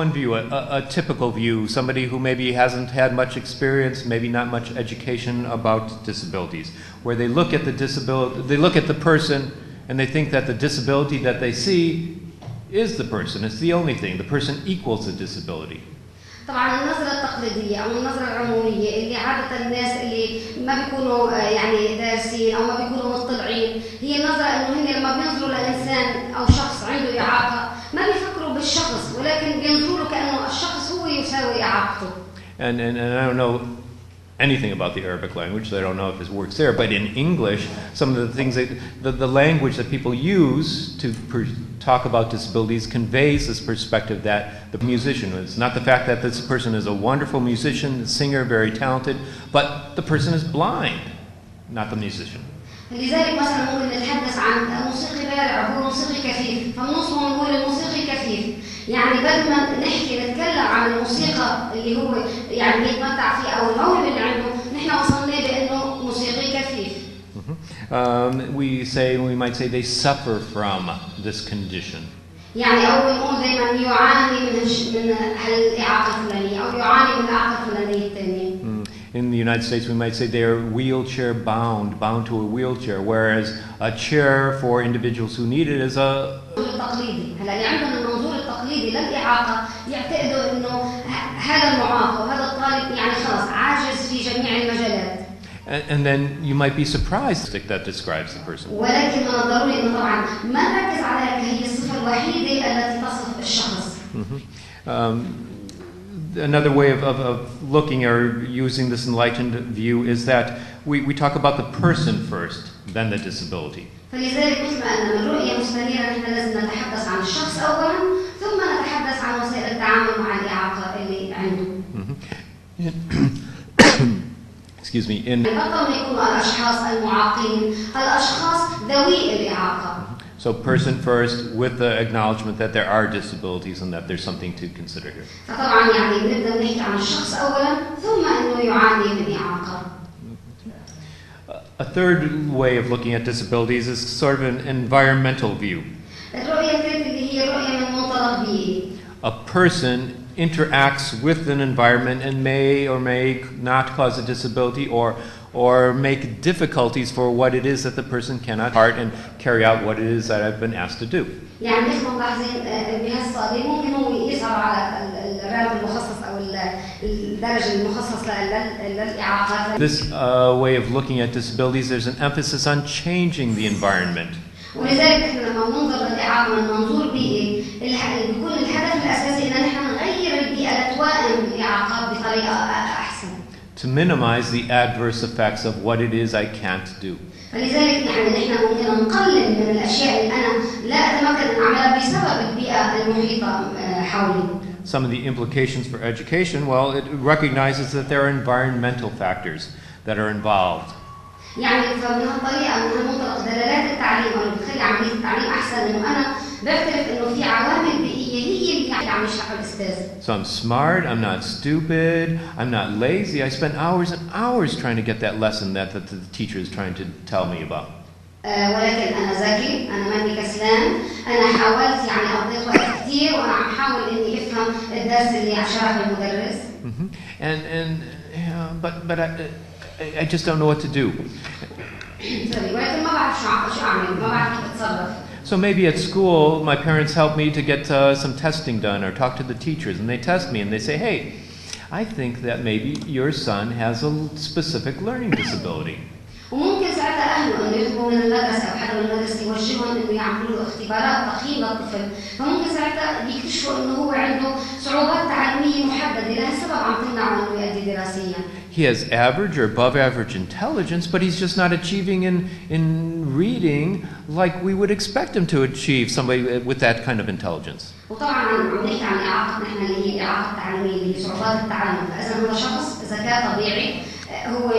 one view, a typical view, somebody who maybe hasn't had much experience, maybe not much education about disabilities, where they look at the person and they think that the disability that they see is the person. It's the only thing. The person equals the disability. طبعا النظرة التقليدية أو النظرة العمومية اللي عادة الناس اللي ما بيكونوا يعني دارسين أو ما بيكونوا مطلعين، هي النظرة إنه هن لما بينظروا لإنسان أو شخص عنده إعاقة ما بيفكروا بالشخص، ولكن بينظروا له كأنه الشخص هو يساوي إعاقته. And I don't know anything about the Arabic language, so I don't know if this works there, but in English, some of the things that the language that people use to talk about disabilities conveys this perspective that the musician is not the fact that this person is a wonderful musician, singer, very talented, but the person is blind, not the musician. لذلك مثلا ممكن نتحدث عن موسيقي بارع هو موسيقي كفيف، فبنوصف ونقول الموسيقي كفيف، يعني بدل ما نحكي نتكلم عن الموسيقى اللي هو يعني بيتمتع فيه او الموهبه اللي عنده، نحن وصلنا بانه موسيقي كفيف. We might say they suffer from this condition. يعني أو بنقول دائما يعاني من هالإعاقة الفلانية أو يعاني من الإعاقة الفلانية الثانية. In the United States, we might say they are wheelchair bound to a wheelchair, whereas a chair for individuals who need it is a. التقليدي، هلا اللي عندهم المنظور التقليدي للإعاقة يعتقدوا إنه هذا المعاق وهذا الطالب يعني خلاص عاجز في جميع المجالات. And then you might be surprised that describes the person. ولكن من الضروري إنه طبعا ما نركز على هي الصفة الوحيدة التي تصف الشخص. Another way of looking or using this enlightened view is that we talk about the person first, then the disability. فلذلك مثل ما أن من رؤية مستنيرة نحن لازم نتحدث عن الشخص أولا ثم نتحدث عن وسائل التعامل مع الإعاقة اللي عنده. Excuse me. بطل يكونوا الأشخاص المعاقين الأشخاص ذوي الإعاقة. So person first with the acknowledgement that there are disabilities and that there's something to consider here. فطبعا يعني بنبدأ نحكي عن الشخص أولا ثم إنه يعاني من إعاقة. A third way of looking at disabilities is sort of an environmental view. الرؤية الثالثة اللي هي رؤية من منطلق بيئي. A person interacts with an environment and may or may not cause a disability or make difficulties for what it is that the person cannot part and carry out what it is that I've been asked to do. يعني نحن ملاحظين بهالصالة ممكن هو يظهر على الراتب المخصص أو الدرجة المخصص للإعاقات. This way of looking at disabilities, there's an emphasis on changing the environment. ولذلك نحن لما ننظر للإعاقة من منظور بيئي بيكون الهدف الأساسي إن نحن نغير البيئة لتوائم الإعاقات بطريقة أحسن. To minimize the adverse effects of what it is I can't do. فلذلك يعني نحن ممكن نقلل من الأشياء اللي أنا لا أتمكن أن أعملها بسبب البيئة المحيطة حولي. Some of the implications for education, well, it recognizes that there are environmental factors that are involved. يعني فمن هالطريقة من هالمنطلق دلالات التعليم أو اللي بتخلي عملية التعليم أحسن إنه أنا بعترف إنه في عوامل بيئية هي اللي عم يشرحها الأستاذ. So I'm smart, I'm not stupid, I'm not lazy. I spend hours and hours trying to get that lesson that the teacher is trying to tell me about. ولكن أنا ذكي، أنا ماني كسلان، أنا حاولت يعني قضيت وقت كثير وأنا عم حاول إني أفهم الدرس اللي عم شرحه المدرس. But I just don't know what to do. ولكن ما بعرف شو أعمل، ما بعرف كيف أتصرف. So maybe at school, my parents help me to get some testing done or talk to the teachers, and they test me and they say, hey, I think that maybe your son has a specific learning disability. وممكن ساعتها أهله إنه يطلبوا من المدرسة أو حدا من المدرسة يوجههم إنه يعملوا له اختبارات تقييم للطفل، فممكن ساعتها بيكتشفوا إنه هو عنده صعوبات تعليمية محددة لهالسبب عم تمنعه إنه يؤدي دراسيا. He has average or above average intelligence, but he's just not achieving in reading like we would expect him to achieve, somebody with that kind of intelligence. وطبعا عم نحكي عن إعاقة نحن اللي هي الإعاقة التعليمية اللي هي صعوبات التعلم، فإذا هو شخص ذكاء طبيعي، هو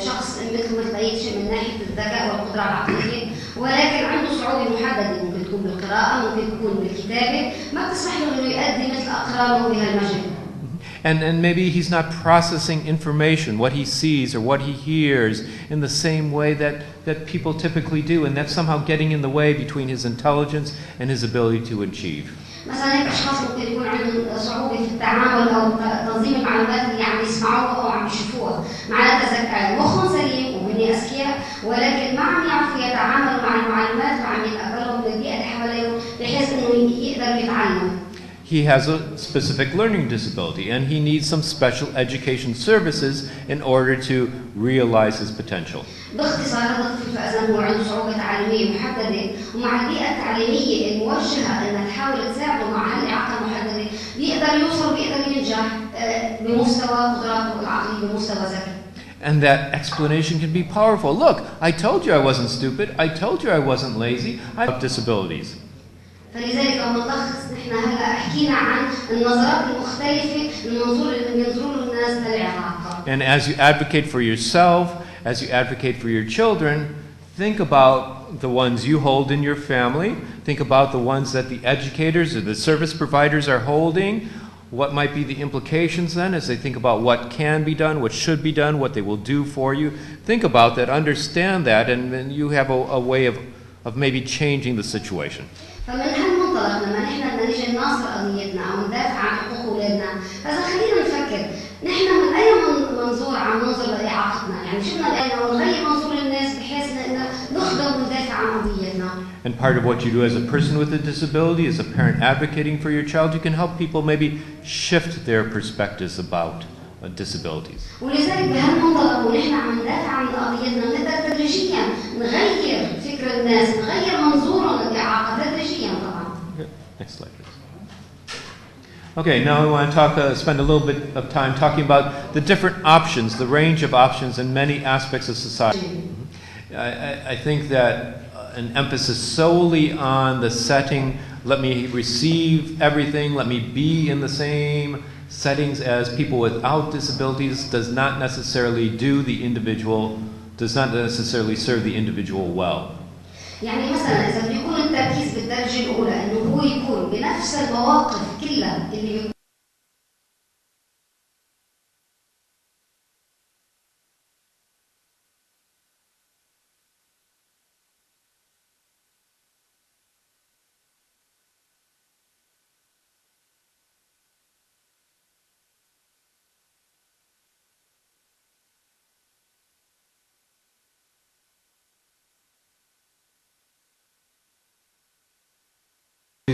شخص مثل أي شيء من ناحية الذكاء والقدرة العقلية، ولكن عنده صعوبة محددة ممكن تكون بالقراءة، ممكن تكون بالكتابة، ما بتسمح له إنه يؤدي مثل أقرانه بهالمجال. And maybe he's not processing information, what he sees or what he hears, in the same way that people typically do, and that's somehow getting in the way between his intelligence and his ability to achieve. مثلا هيك اشخاص ممكن يكون عندهم صعوبة في التعامل أو تنظيم المعلومات اللي عم يسمعوها أو عم يشوفوها، معناتها مخهم سليم وهن أذكياء ولكن ما عم يعرفوا يتعاملوا مع المعلومات وعم يتقبلوا من البيئة اللي حواليهم بحيث إنه يقدروا يتعلموا. He has a specific learning disability and he needs some special education services in order to realize his potential. باختصار هذا الطفل فإذا هو عنده صعوبة تعليمية محددة ومع البيئة التعليمية الموجهة إنها تحاول تساعده مع هالإعاقة المحددة بيقدر يوصل وبيقدر ينجح بمستوى قدراته العقلية بمستوى ذكي. And that explanation can be powerful. Look, I told you I wasn't stupid. I told you I wasn't lazy. I have disabilities. فلذلك لو نلخص نحن هلا حكينا عن النظرات المختلفة المنظور اللي بينظروا له الناس للإعاقة. And as you advocate for yourself, as you advocate for your children, think about the ones you hold in your family. Think about the ones that the educators or the service providers are holding. What might be the implications then as they think about what can be done, what should be done, what they will do for you. Think about that, understand that, and then you have a way of maybe changing the situation. فمن هالمنطلق لما نحن بدنا نيجي نناصر قضيتنا او ندافع عن حقوق اولادنا، فاذا خلينا نفكر نحن من اي منظور عم ننظر لاعاقتنا، يعني شفنا لنا ونغير منظور الناس بحيث انه نخدم وندافع عن قضيتنا. And part of what you do as a person with a disability, as a parent advocating for your child, you can help people maybe shift their perspectives about disabilities. ولذلك بهالمنطلق ونحن عم ندافع عن قضيتنا بنقدر تدريجيا نغير فكر الناس، نغير منظورهم للإعاقة تدريجيا طبعا. Next slide, please. Okay, now we want to spend a little bit of time talking about the different options, the range of options in many aspects of society. I think that an emphasis solely on the setting, let me receive everything, let me be in the same settings as people without disabilities does not necessarily serve the individual well. يعني مثلا إذا بيكون التركيز بالدرجة الأولى إنه هو يكون بنفس المواقف كلها اللي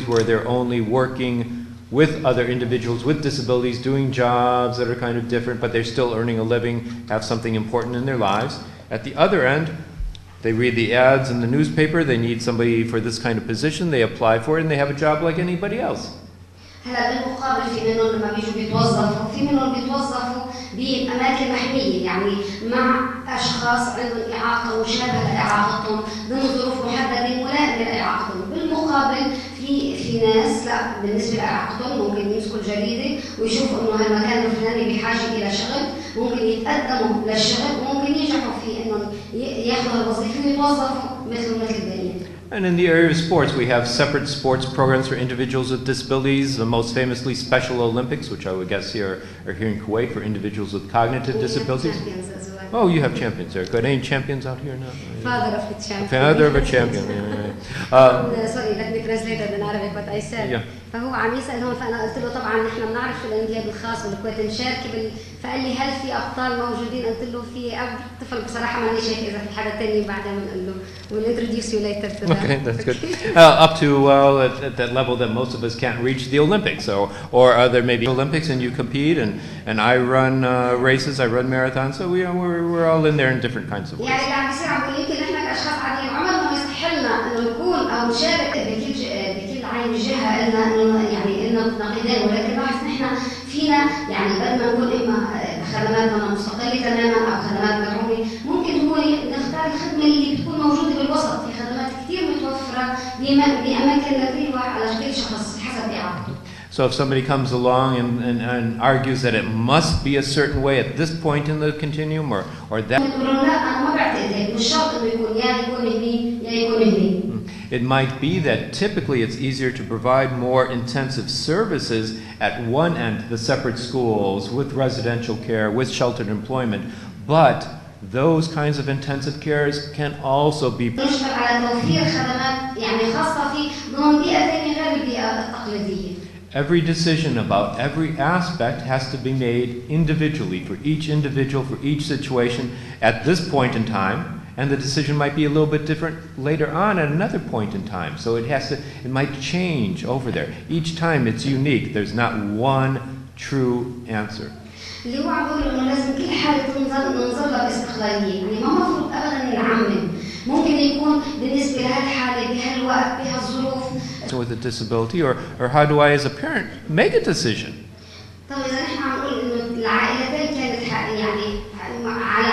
where they're only working with other individuals with disabilities, doing jobs that are kind of different, but they're still earning a living, have something important in their lives. At the other end, they read the ads in the newspaper, they need somebody for this kind of position, they apply for it, and they have a job like anybody else. هلا بالمقابل في منهم لما بيجوا بيتوظفوا، في منهم بيتوظفوا بأماكن محمية، يعني مع أشخاص عندهم إعاقة مشابهة لإعاقتهم ضمن ظروف محددة ملائمة لإعاقتهم. بالمقابل في ناس لا بالنسبة لإعاقتهم ممكن يمسكوا الجريدة ويشوفوا إنه هالمكان الفلاني بحاجة إلى شغل، ممكن يتقدموا للشغل وممكن ينجحوا في إنهم ياخذوا الوظيفة ويتوظفوا مثل الباقيين. And in the area of sports, we have separate sports programs for individuals with disabilities, the most famously Special Olympics, which I would guess here are here in Kuwait for individuals with cognitive disabilities. Oh, you have champions there. Good. Any champions out here now? Father of a champion. Father of a champion. Sorry, let me translate it in Arabic what I said. Yeah. فهو عم يسأل هون فأنا قلت له طبعا نحن بنعرف في الانجليزي الخاص والكويت مشاركة فقال لي هل في أبطال موجودين؟ قلت له في طفل بصراحة ماني شايف إذا في حدا تاني بعدين بنقول له we'll introduce you later to that. Okay, that's good. Up to at that level that most of us can't reach the Olympics, or are there maybe Olympics and you compete and I run races, I run marathons, so we're all in there in different kinds of ways. يعني اللي عم بيصير عم بقول يمكن نحن كأشخاص عاديين عمرنا ما يصح لنا إنه نكون أو نشارك بكل عين جهة إنه يعني إنه نقيدين، ولكن لاحظ نحن فينا يعني بدل ما نقول إما خدماتنا مستقلة تماما أو خدمات مدعومة، ممكن هو نختار الخدمة اللي بتكون موجودة بالوسط، في خدمات كثير متوفرة بأماكن لكل واحد على كل شخص حسب إعاقته. So if somebody comes along and argues that it must be a certain way at this point in the continuum or that, it might be that typically it's easier to provide more intensive services at one end, the separate schools with residential care, with sheltered employment, but those kinds of intensive cares can also be Every decision about every aspect has to be made individually for each individual, for each situation at this point in time, and the decision might be a little bit different later on at another point in time. So it might change over there. Each time it's unique. There's not one true answer. اللي هو عم بقول انه لازم كل حاله ننظر لها باستقلاليه، يعني ما مفروض ابدا نعمم، ممكن يكون بالنسبه لهالحاله بهالوقت بهالظروف. So with a disability, or how do I as a parent make a decision? طب اذا نحن عم نقول انه العائلتين كانت يعني على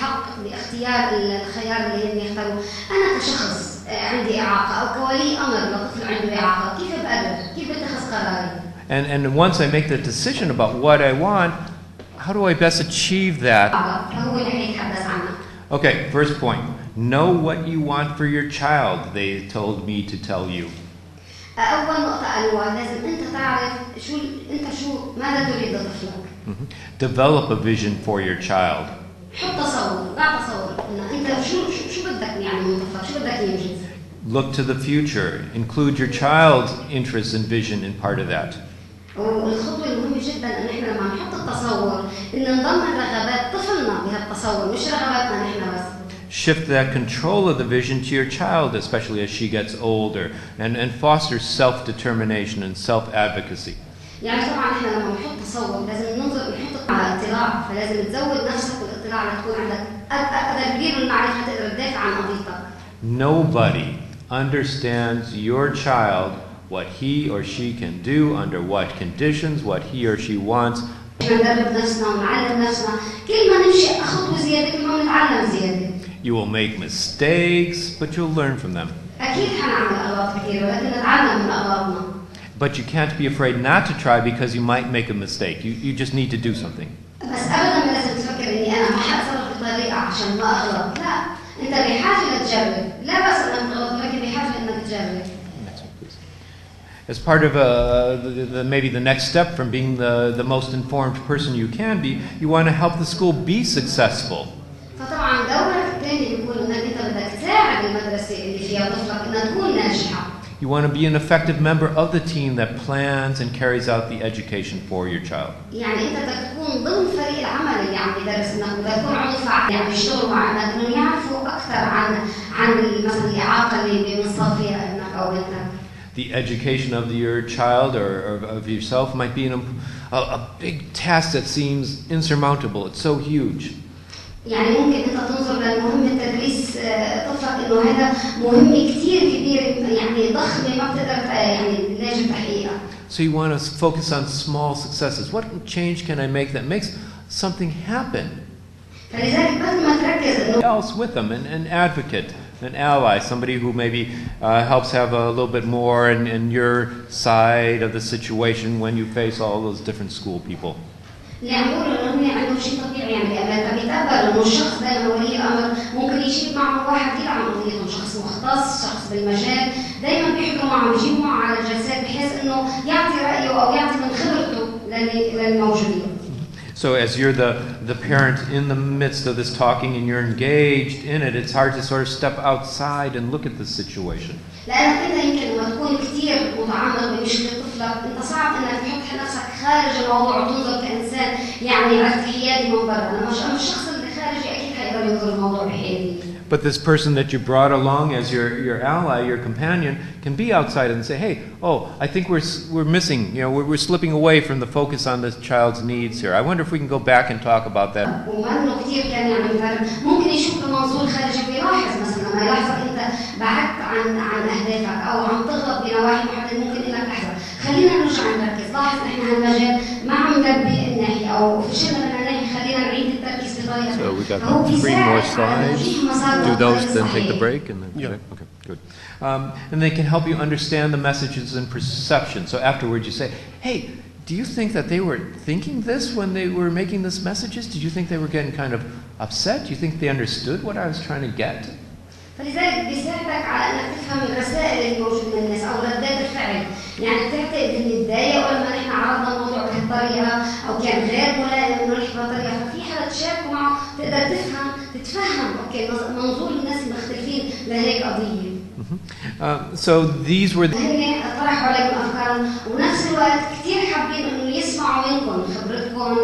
حق باختيار الخيار اللي هن يختاروه، انا كشخص عندي اعاقه او كولي امر لطفل عنده اعاقه، كيف بقدر؟ كيف بتخذ قراري؟ And once I make the decision about what I want, how do I best achieve that? Okay, first point. Know what you want for your child, they told me to tell you. أول نقطة قالوها لازم أنت تعرف ماذا تريد لطفلك. Develop a vision for your child. حط تصور، ضع تصور إن أنت شو بدك يعني من طفلك، شو بدك ينجز. Look to the future. Include your child's interests and vision in part of that. والخطوة المهمة جدا إن إحنا لما نحط التصور إن نضمن رغبات طفلنا بهالتصور مش رغباتنا نحن بس. Shift that control of the vision to your child, especially as she gets older, and foster self-determination and self-advocacy. يعني طبعا إحنا لما نحط تصور لازم نحط على اطلاع، فلازم تزود نفسك بالاطلاع لتكون عندك قدر كبير من المعرفة تقدر تدافع عن قضيتك. Nobody understands your child, what he or she can do, under what conditions, what he or she wants. ندرب نفسنا ونعلم نفسنا، كل ما نمشي خطوة زيادة كل ما نتعلم زيادة. You will make mistakes, but you'll learn from them. أكيد حنعمل أغلاط كثيرة، ولكن نتعلم من أغلاطنا. But you can't be afraid not to try because you might make a mistake. You just need to do something. بس أبداً ما لازم تفكر إني أنا ما حأتصرف بطريقة عشان ما أغلط، لا، أنت بحاجة لتجرب، لا بس إنك تغلط، ولكن بحاجة إنك تجرب. As part of maybe the next step from being the most informed person you can be, you want to help the school be successful. فطبعاً دورك الثاني بيكون إنك أنت بدك تساعد المدرسة اللي فيها طفلك إنها تكون ناجحة. You want to be an effective member of the team that plans and carries out the education for your child. يعني أنت بدك تكون ضمن فريق العمل اللي عم يدرس، إنك بدك تكون عضو فعال، يعني يشتغلوا معك إنهم يعرفوا أكثر عن مثلا الإعاقة اللي بنصاب فيها ابنك أو بنتك. The education of your child or of yourself might be a big task that seems insurmountable. It's so huge. يعني ممكن أنت تنظر لمهمة تدريس طفلك إنه هذا مهمة كتير كبيرة، يعني ضخمة ما بتقدر يعني لازم تحقيقها. So you want to focus on small successes. What change can I make that makes something happen? فلذلك بدل ما تركز إنه else with them, an advocate, an ally, somebody who maybe helps have a little bit more in your side of the situation when you face all those different school people. اللي عم بقوله إنه هن عندهم شيء طبيعي، يعني أنت بيتقبل إنه الشخص دائما ولي الأمر ممكن يشيل معه واحد يدعم قضيتهم، شخص مختص، شخص بالمجال، دائما بيحضروا معه بيجيبوا معه على الجلسات بحيث إنه يعطي رأيه أو يعطي من خبرته للموجودين. So as you're the parent in the midst of this talking and you're engaged in it, it's hard to sort of step outside and look at the situation. لأنك أنت يمكن لما تكون كثير متعمق بمشكلة طفلك، أنت صعب إنك تحط نفسك خارج الموضوع وتنظر كإنسان يعني ارتحيادي من برا، لما الشخص اللي خارجي أكيد حيقدر ينظر الموضوع بحيادية. But this person that you brought along as your ally, your companion, can be outside and say, hey, oh, I think we're missing, we're slipping away from the focus on this child's needs here. I wonder if we can go back and talk about that. ومنه كثير كان يعني ممكن يشوف المنظور خارجي ويلاحظ مثلا لما يلاحظك انت بعدت عن اهدافك او عم تغلط بنواحي محدده ممكن انك تحذر. خلينا نرجع نركز، لاحظ احنا هالمجال ما عم نلبي الناحيه او فشلنا من الناحيه، خلينا نعيد التركيز بطريقه. So we got 3 more slides. Do those, then take the break, and then okay, good. And they can help you understand the messages and perception. So afterwards, you say, "Hey, do you think that they were thinking this when they were making these messages? Did you think they were getting kind of upset? Do you think they understood what I was trying to get?" فلذلك بيساعدك على انك تفهم الرسائل الموجوده من الناس او ردات الفعل، يعني تعتقد ان اتضايقوا لما نحن عرضنا الموضوع بهالطريقه او كان غير ملائم انه نحكي بهالطريقه، ففي حدا تشاركوا معه تقدر تتفهم اوكي منظور الناس المختلفين لهيك قضيه. So these were the هن طرحوا عليكم أفكارهم ونفس الوقت كثير حابين إنه يسمعوا منكم خبرتكم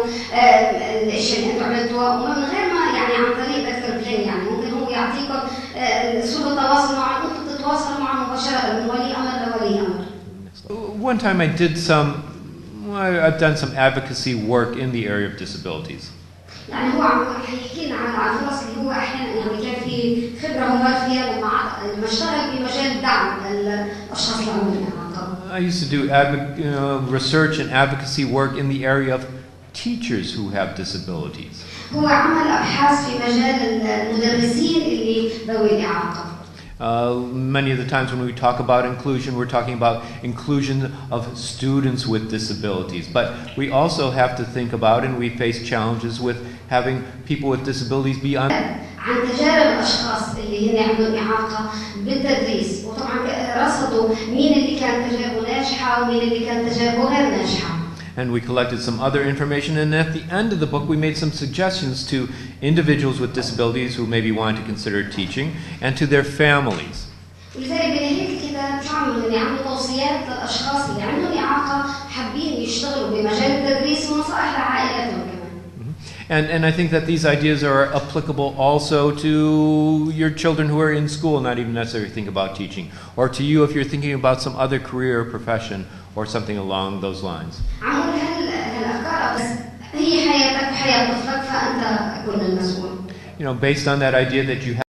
الأشياء اللي أنتم عملتوها ومن غير ما يعني عن طريق دكتور بلين يعني ممكن هو يعطيكم أسلوب التواصل معهم وأنتم تتواصلوا معهم مباشرة من ولي أمر لولي أمر. One time I've done some advocacy work in the area of disabilities. يعني هو عم يحكي لنا عن الفرص اللي هو احيانا يعني كان في خبره هو مر فيها لما اشتغل بمجال الدعم للاشخاص اللي عندهم اعاقه. I used to do research and advocacy work in the area of teachers who have disabilities. هو عمل ابحاث في مجال المدرسين اللي ذوي الاعاقه. Many of the times when we talk about inclusion, we're talking about inclusion of students with disabilities. But we also have to think about, and we face challenges with having people with disabilities be on. عن تجارب الاشخاص اللي هن عندهم اعاقه بالتدريس، وطبعا رصدوا مين اللي كان تجاربه ناجحه ومين اللي كان تجاربه غير ناجحه. And we collected some other information, and at the end of the book we made some suggestions to individuals with disabilities who maybe wanted to consider teaching and to their families. ولذلك بنهاية الكتاب شو عملوا؟ يعني عملوا توصيات للأشخاص اللي عندهم إعاقة حابين يشتغلوا بمجال التدريس ونصائح لعائلاتهم كمان. And I think that these ideas are applicable also to your children who are in school, not even necessarily think about teaching, or to you if you're thinking about some other career or profession or something along those lines. عمول هالأفكار بس هي حياتك وحياة طفلك فأنت كن المسؤول. You know, based on that idea that you have